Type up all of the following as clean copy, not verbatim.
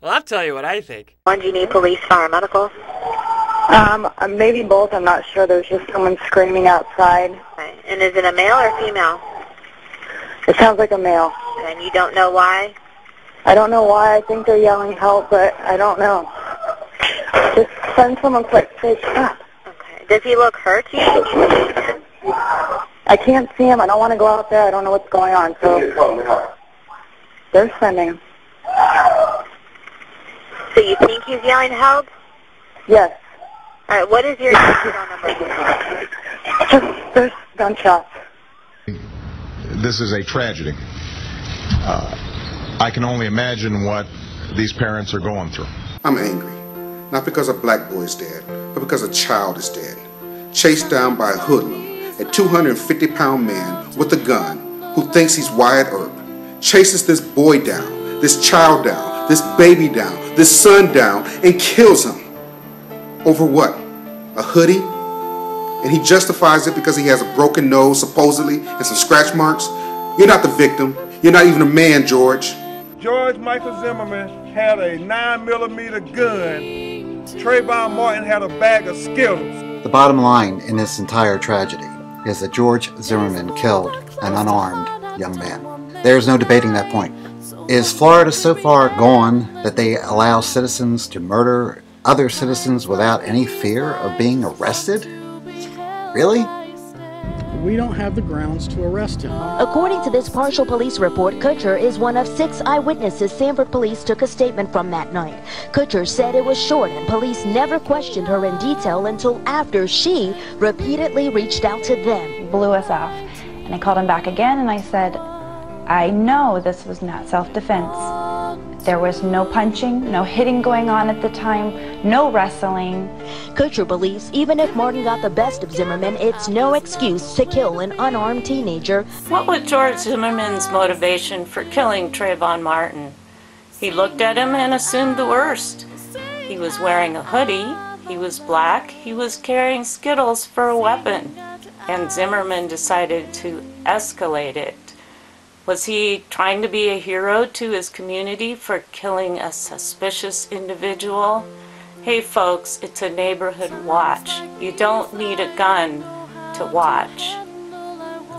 Well, I'll tell you what I think. Do you need police, fire, medical? Maybe both. I'm not sure. There's just someone screaming outside. Okay. And is it a male or female? It sounds like a male. And you don't know why? I don't know why. I think they're yelling help, but I don't know. Just send someone quick. Say, stop. Okay. Does he look hurt to you? Can you see him? I can't see him. I don't want to go out there. I don't know what's going on. So they're sending him. So you think he's yelling help? Yes. All right. What is your phone number? Just there's gunshots. This is a tragedy. I can only imagine what these parents are going through. I'm angry, not because a black boy is dead, but because a child is dead. Chased down by a hoodlum, a 250-pound man with a gun who thinks he's Wyatt Earp. Chases this boy down, this child down, this baby down, this son down, and kills him. Over what? A hoodie? And he justifies it because he has a broken nose, supposedly, and some scratch marks? You're not the victim. You're not even a man, George. George Michael Zimmerman had a 9mm gun. Trayvon Martin had a bag of Skittles. The bottom line in this entire tragedy is that George Zimmerman killed an unarmed young man. There's no debating that point. Is Florida so far gone that they allow citizens to murder other citizens without any fear of being arrested? Really? We don't have the grounds to arrest him. According to this partial police report, Kutcher is one of 6 eyewitnesses Sanford police took a statement from that night. Kutcher said it was short and police never questioned her in detail until after she repeatedly reached out to them. Blew us off. And I called him back again and I said, I know this was not self-defense. There was no punching, no hitting going on at the time, no wrestling. Kutcher believes even if Martin got the best of Zimmerman, it's no excuse to kill an unarmed teenager. What was George Zimmerman's motivation for killing Trayvon Martin? He looked at him and assumed the worst. He was wearing a hoodie, he was black, he was carrying Skittles for a weapon, and Zimmerman decided to escalate it. Was he trying to be a hero to his community for killing a suspicious individual? Hey folks, it's a neighborhood watch. You don't need a gun to watch.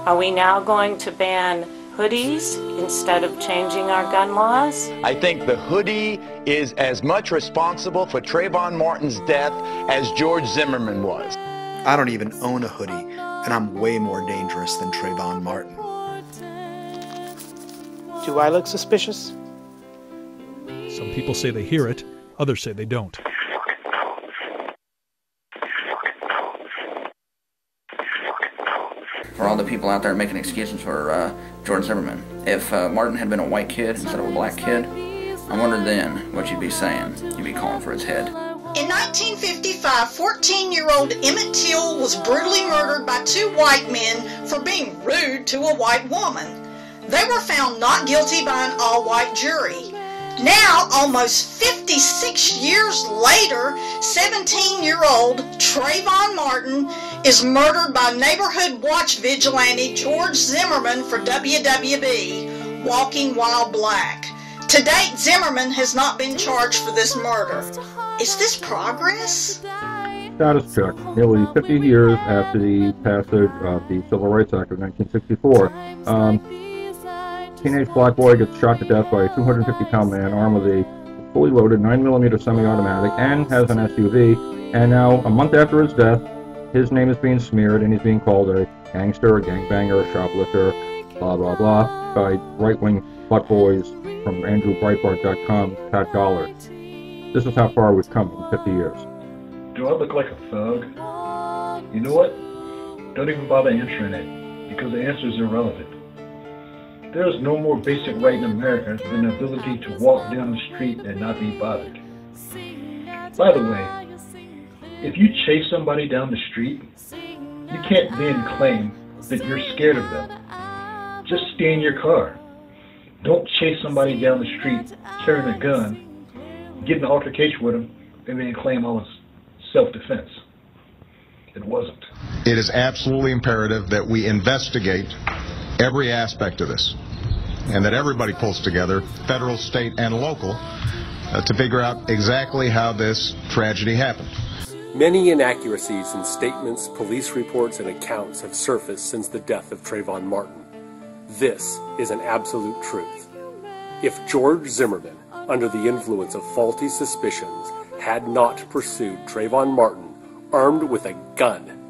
Are we now going to ban hoodies instead of changing our gun laws? I think the hoodie is as much responsible for Trayvon Martin's death as George Zimmerman was. I don't even own a hoodie, and I'm way more dangerous than Trayvon Martin. Do I look suspicious? Some people say they hear it, others say they don't. For all the people out there making excuses for George Zimmerman, if Martin had been a white kid instead of a black kid, I wonder then what you'd be saying. You'd be calling for his head. In 1955, 14-year-old Emmett Till was brutally murdered by 2 white men for being rude to a white woman. They were found not guilty by an all-white jury. Now, almost 56 years later, 17-year-old Trayvon Martin is murdered by neighborhood watch vigilante George Zimmerman for WWB, walking while black. To date, Zimmerman has not been charged for this murder. Is this progress? Status check. Nearly 50 years after the passage of the Civil Rights Act of 1964, teenage black boy gets shot to death by a 250-pound man armed with a fully loaded 9mm semi-automatic and has an SUV. And now, a month after his death, his name is being smeared and he's being called a gangster, a gangbanger, a shoplifter, blah, blah, blah, by right-wing butt boys from AndrewBreitbart.com, Pat Dollar. This is how far we've come in 50 years. Do I look like a thug? You know what? Don't even bother answering it, because the answer is irrelevant. There is no more basic right in America than the ability to walk down the street and not be bothered. By the way, if you chase somebody down the street, you can't then claim that you're scared of them. Just stay in your car. Don't chase somebody down the street carrying a gun, get in an altercation with them, and then claim I was self-defense. It wasn't. It is absolutely imperative that we investigate every aspect of this, and that everybody pulls together, federal, state, and local, to figure out exactly how this tragedy happened. Many inaccuracies in statements, police reports, and accounts have surfaced since the death of Trayvon Martin. This is an absolute truth. If George Zimmerman, under the influence of faulty suspicions, had not pursued Trayvon Martin armed with a gun,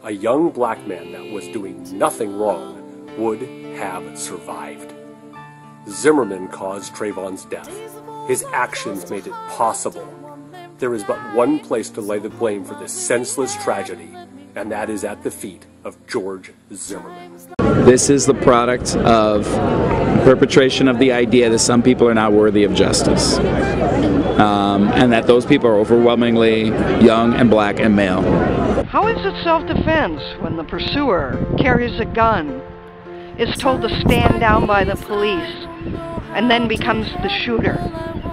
a young black man that was doing nothing wrong would have survived. Zimmerman caused Trayvon's death. His actions made it possible. There is but one place to lay the blame for this senseless tragedy, and that is at the feet of George Zimmerman. This is the product of perpetration of the idea that some people are not worthy of justice, and that those people are overwhelmingly young and black and male. How is it self-defense when the pursuer carries a gun, is told to stand down by the police, and then becomes the shooter?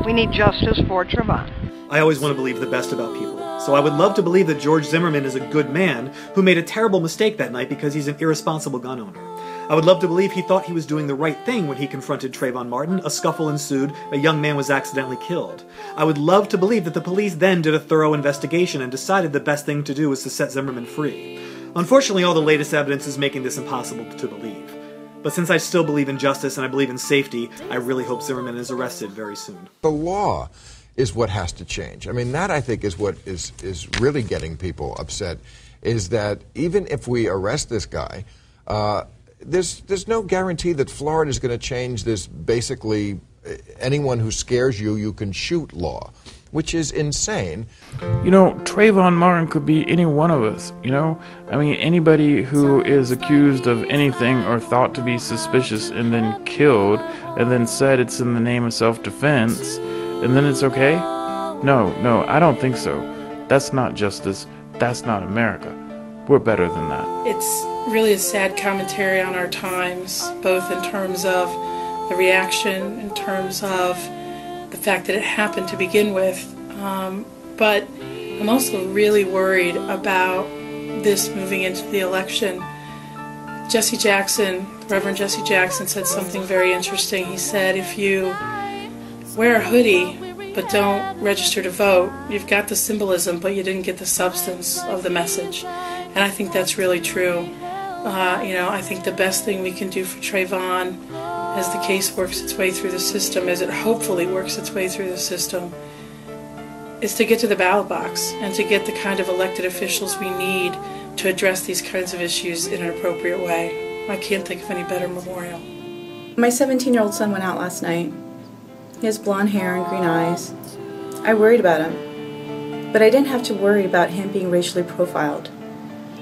We need justice for Trayvon. I always want to believe the best about people, so I would love to believe that George Zimmerman is a good man who made a terrible mistake that night because he's an irresponsible gun owner. I would love to believe he thought he was doing the right thing when he confronted Trayvon Martin, a scuffle ensued, a young man was accidentally killed. I would love to believe that the police then did a thorough investigation and decided the best thing to do was to set Zimmerman free. Unfortunately, all the latest evidence is making this impossible to believe. But since I still believe in justice and I believe in safety, I really hope Zimmerman is arrested very soon. The law is what has to change. I mean, that I think is what is really getting people upset, is that even if we arrest this guy, there's no guarantee that Florida is going to change this basically anyone who scares you, you can shoot law, which is insane. You know, Trayvon Martin could be any one of us, you know? I mean, anybody who is accused of anything or thought to be suspicious and then killed and then said it's in the name of self-defense, and then it's okay? No, I don't think so. That's not justice. That's not America. We're better than that. It's really a sad commentary on our times, both in terms of the reaction, in terms of the fact that it happened to begin with. But I'm also really worried about this moving into the election. Jesse Jackson, Reverend Jesse Jackson, said something very interesting. He said, if you wear a hoodie but don't register to vote, you've got the symbolism, but you didn't get the substance of the message. And I think that's really true. You know, I think the best thing we can do for Trayvon as the case works its way through the system, as it hopefully works its way through the system, is to get to the ballot box and to get the kind of elected officials we need to address these kinds of issues in an appropriate way. I can't think of any better memorial. My 17-year-old son went out last night. He has blonde hair and green eyes. I worried about him, but I didn't have to worry about him being racially profiled.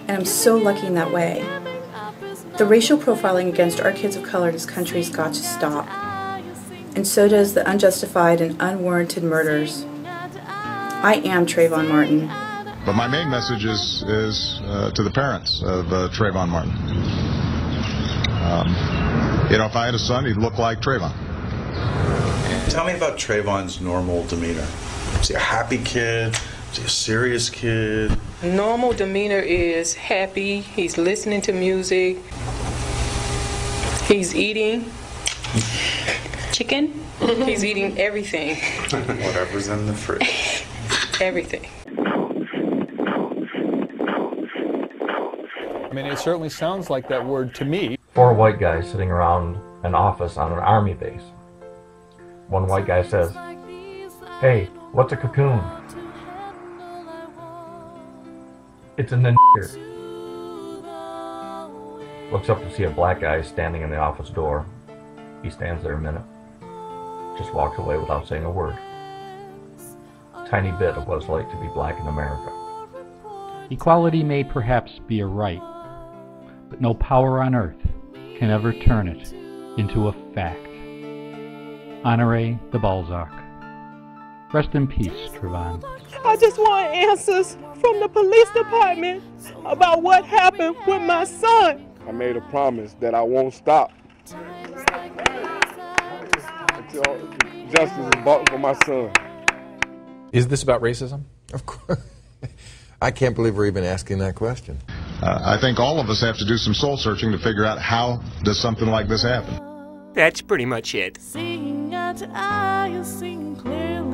And I'm so lucky in that way. The racial profiling against our kids of color in this country has got to stop. And so does the unjustified and unwarranted murders. I am Trayvon Martin. But my main message is to the parents of Trayvon Martin. You know, if I had a son, he'd look like Trayvon. Tell me about Trayvon's normal demeanor. Is he a happy kid? Is he a serious kid? Normal demeanor is happy. He's listening to music. He's eating chicken. He's eating everything. Whatever's in the fridge. Everything. I mean, it certainly sounds like that word to me. 4 white guys sitting around an office on an army base. One white guy says, "Hey, what's a cocoon?" "It's a nigger." Looks up to see a black guy standing in the office door. He stands there a minute, just walks away without saying a word. Tiny bit of what it's like to be black in America. Equality may perhaps be a right, but no power on earth can ever turn it into a fact. Honoré de Balzac. Rest in peace, Trayvon. I just want answers from the police department about what happened with my son. I made a promise that I won't stop until justice is brought for my son. Is this about racism? Of course. I can't believe we're even asking that question. I think all of us have to do some soul searching to figure out how does something like this happen. That's pretty much it. Seeing eye to eye, you'll see clearly.